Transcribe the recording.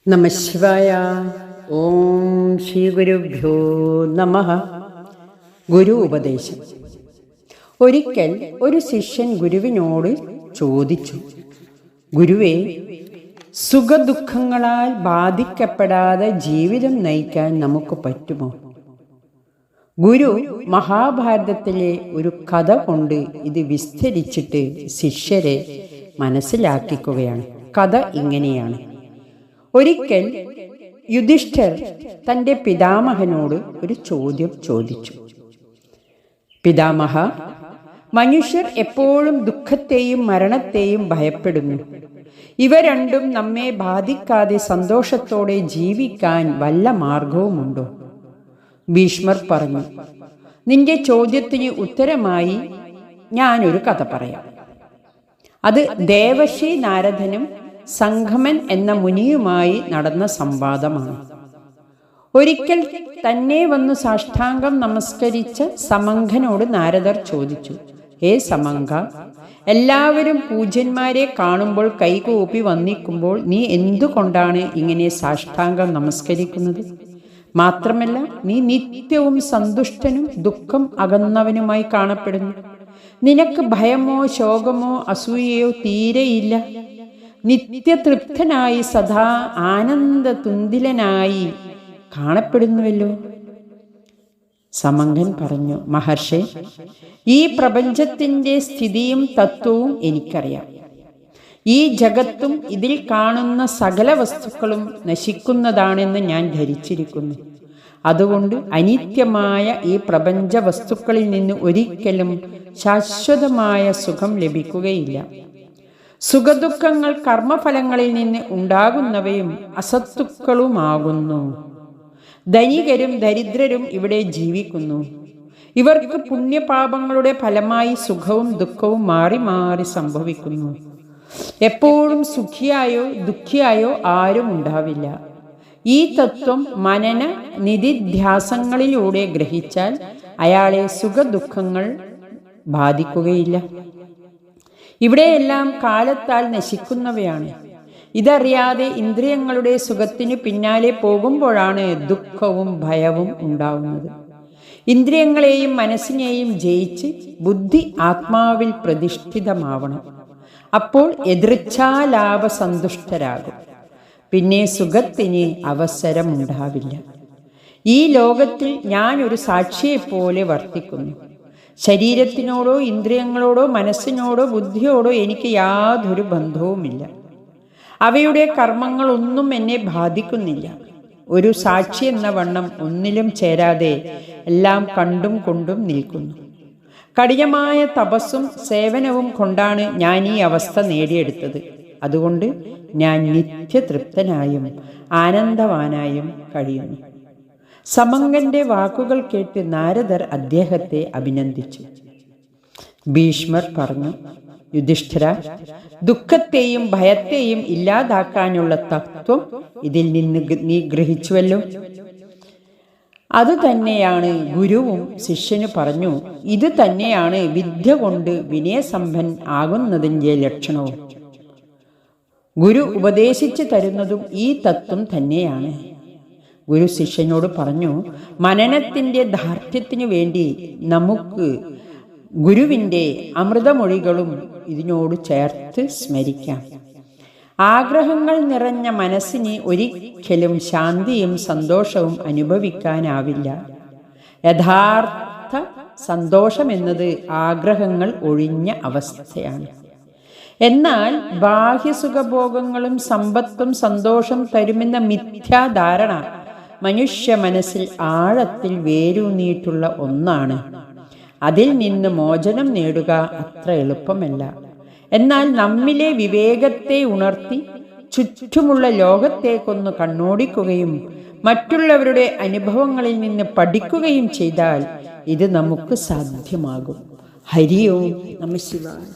നമഃശിവായ. ഓം ശ്രീ ഗുരുഭ്യോ നമഃ. ഗുരു ഉപദേശം. ഒരിക്കൽ ഒരു ശിഷ്യൻ ഗുരുവിനോട് ചോദിച്ചു, ഗുരുവേ, സുഖദുഃഖങ്ങളാൽ ബാധിക്കപ്പെടാതെ ജീവിതം നയിക്കാൻ നമുക്ക് പറ്റുമോ? ഗുരു മഹാഭാരതത്തിലെ ഒരു കഥ കൊണ്ട് ഇത് വിസ്തരിച്ചിട്ട് ശിഷ്യരെ മനസ്സിലാക്കിക്കുകയാണ്. കഥ ഇങ്ങനെയാണ്. ഒരിക്കൽ യുധിഷ്ഠിർ തൻ്റെ പിതാമഹനോട് ഒരു ചോദ്യം ചോദിച്ചു. പിതാമഹ, മനുഷ്യർ എപ്പോഴും ദുഃഖത്തെയും മരണത്തെയും ഭയപ്പെടുന്നു. ഇവ രണ്ടും നമ്മെ ബാധിക്കാതെ സന്തോഷത്തോടെ ജീവിക്കാൻ വല്ല മാർഗവുമുണ്ടോ? ഭീഷ്മർ പറഞ്ഞു, നിന്റെ ചോദ്യത്തിന് ഉത്തരമായി ഞാനൊരു കഥ പറയാം. അത് ദേവർഷി നാരദനും സംഗമൻ എന്ന മുനിയുമായി നടന്ന സംവാദമാണ്. ഒരിക്കൽ തന്നെ വന്നു സാഷ്ടാംഗം നമസ്കരിച്ച സമങ്കനോട് നാരദർ ചോദിച്ചു, ഹേ സമങ്ക, എല്ലാവരും പൂജ്യന്മാരെ കാണുമ്പോൾ കൈകൂപ്പി വന്ദിക്കുമ്പോൾ നീ എന്തുകൊണ്ടാണ് ഇങ്ങനെ സാഷ്ടാംഗം നമസ്കരിക്കുന്നത്? മാത്രമല്ല, നീ നിത്യവും സന്തുഷ്ടനും ദുഃഖം അകന്നവനുമായി കാണപ്പെടുന്നു. നിനക്ക് ഭയമോ ശോകമോ അസൂയയോ തീരെയില്ല. നിത്യതൃപ്തനായി സദാ ആനന്ദതുന്തിലനായി കാണപ്പെടുന്നുവല്ലോ. സമങ്കൻ പറഞ്ഞു, മഹർഷേ, ഈ പ്രപഞ്ചത്തിൻ്റെ സ്ഥിതിയും തത്വവും എനിക്കറിയാം. ഈ ജഗത്തും ഇതിൽ കാണുന്ന സകല വസ്തുക്കളും നശിക്കുന്നതാണെന്ന് ഞാൻ ധരിച്ചിരിക്കുന്നു. അതുകൊണ്ട് അനിത്യമായ ഈ പ്രപഞ്ച വസ്തുക്കളിൽ നിന്ന് ഒരിക്കലും ശാശ്വതമായ സുഖം ലഭിക്കുകയില്ല. സുഖദുഃഖങ്ങൾ കർമ്മഫലങ്ങളിൽ നിന്ന് ഉണ്ടാകുന്നവയും അസത്തുക്കളുമാകുന്നു. ധനികരും ദരിദ്രരും ഇവിടെ ജീവിക്കുന്നു. ഇവർക്ക് പുണ്യപാപങ്ങളുടെ ഫലമായി സുഖവും ദുഃഖവും മാറി മാറി സംഭവിക്കുന്നു. എപ്പോഴും സുഖിയായോ ദുഃഖിയായോ ആരും ഉണ്ടാവില്ല. ഈ തത്വം മനന നിധിധ്യാസങ്ങളിലൂടെ ഗ്രഹിച്ചാൽ അയാളെ സുഖദുഃഖങ്ങൾ ബാധിക്കുകയില്ല. ഇവിടെയെല്ലാം കാലത്താൽ നശിക്കുന്നവയാണ്. ഇതറിയാതെ ഇന്ദ്രിയങ്ങളുടെ സുഖത്തിന് പിന്നാലെ പോകുമ്പോഴാണ് ദുഃഖവും ഭയവും ഉണ്ടാവുന്നത്. ഇന്ദ്രിയങ്ങളെയും മനസ്സിനെയും ജയിച്ച് ബുദ്ധി ആത്മാവിൽ പ്രതിഷ്ഠിതമാവണം. അപ്പോൾ എദൃച്ഛാലാഭ സന്തുഷ്ടരാകും. പിന്നെ സുഖത്തിന് അവസരമുണ്ടാവില്ല. ഈ ലോകത്തിൽ ഞാൻ ഒരു സാക്ഷിയെപ്പോലെ വർത്തിക്കുന്നു. ശരീരത്തിനോടോ ഇന്ദ്രിയങ്ങളോടോ മനസ്സിനോടോ ബുദ്ധിയോടോ എനിക്ക് യാതൊരു ബന്ധവുമില്ല. അവയുടെ കർമ്മങ്ങളൊന്നും എന്നെ ബാധിക്കുന്നില്ല. ഒരു സാക്ഷി എന്ന വണ്ണം ഒന്നിലും ചേരാതെ എല്ലാം കണ്ടും കൊണ്ടും നിൽക്കുന്നു. കഠിനമായ തപസ്സും സേവനവും കൊണ്ടാണ് ഞാൻ ഈ അവസ്ഥ നേടിയെടുത്തത്. അതുകൊണ്ട് ഞാൻ നിത്യതൃപ്തനായും ആനന്ദവാനായും കഴിയുന്നു. സമങ്കന്റെ വാക്കുകൾ കേട്ട് നാരദർ അദ്ദേഹത്തെ അഭിനന്ദിച്ചു. ഭീഷ്മർ പറഞ്ഞു, യുധിഷ്ഠിര, ദുഃഖത്തെയും ഭയത്തെയും ഇല്ലാതാക്കാനുള്ള തത്വം ഇതിൽ നിന്ന് നീ ഗ്രഹിച്ചുവല്ലോ. അതുതന്നെയാണ് ഗുരുവും ശിഷ്യന് പറഞ്ഞു. ഇത് തന്നെയാണ് വിദ്യ കൊണ്ട് വിനയസമ്പൻ ആകുന്നതിൻ്റെ ലക്ഷണവും. ഗുരു ഉപദേശിച്ചു തരുന്നതും ഈ തത്വം തന്നെയാണ്. ഗുരു ശിഷ്യനോട് പറഞ്ഞു, മനനത്തിൻ്റെ ദാർഢ്യത്തിനു വേണ്ടി നമുക്ക് ഗുരുവിൻ്റെ അമൃതമൊഴികളും ഇതിനോട് ചേർത്ത് സ്മരിക്കാം. ആഗ്രഹങ്ങൾ നിറഞ്ഞ മനസ്സിന് ഒരിക്കലും ശാന്തിയും സന്തോഷവും അനുഭവിക്കാനാവില്ല. യഥാർത്ഥ സന്തോഷമെന്നത് ആഗ്രഹങ്ങൾ ഒഴിഞ്ഞ അവസ്ഥയാണ്. എന്നാൽ ബാഹ്യസുഖഭോഗങ്ങളും സമ്പത്തും സന്തോഷം തരുമെന്ന മിഥ്യാധാരണ മനുഷ്യ മനസ്സിൽ ആഴത്തിൽ വേരൂന്നിയിട്ടുള്ള ഒന്നാണ്. അതിൽ നിന്ന് മോചനം നേടുക അത്ര എളുപ്പമല്ല. എന്നാൽ നമ്മിലെ വിവേകത്തെ ഉണർത്തി ചുറ്റുമുള്ള ലോകത്തേക്കൊന്ന് കണ്ണോടിക്കുകയും മറ്റുള്ളവരുടെ അനുഭവങ്ങളിൽ നിന്ന് പഠിക്കുകയും ചെയ്താൽ ഇത് നമുക്ക് സാധ്യമാകും. ഹരി ഓം നമഃ ശിവായ.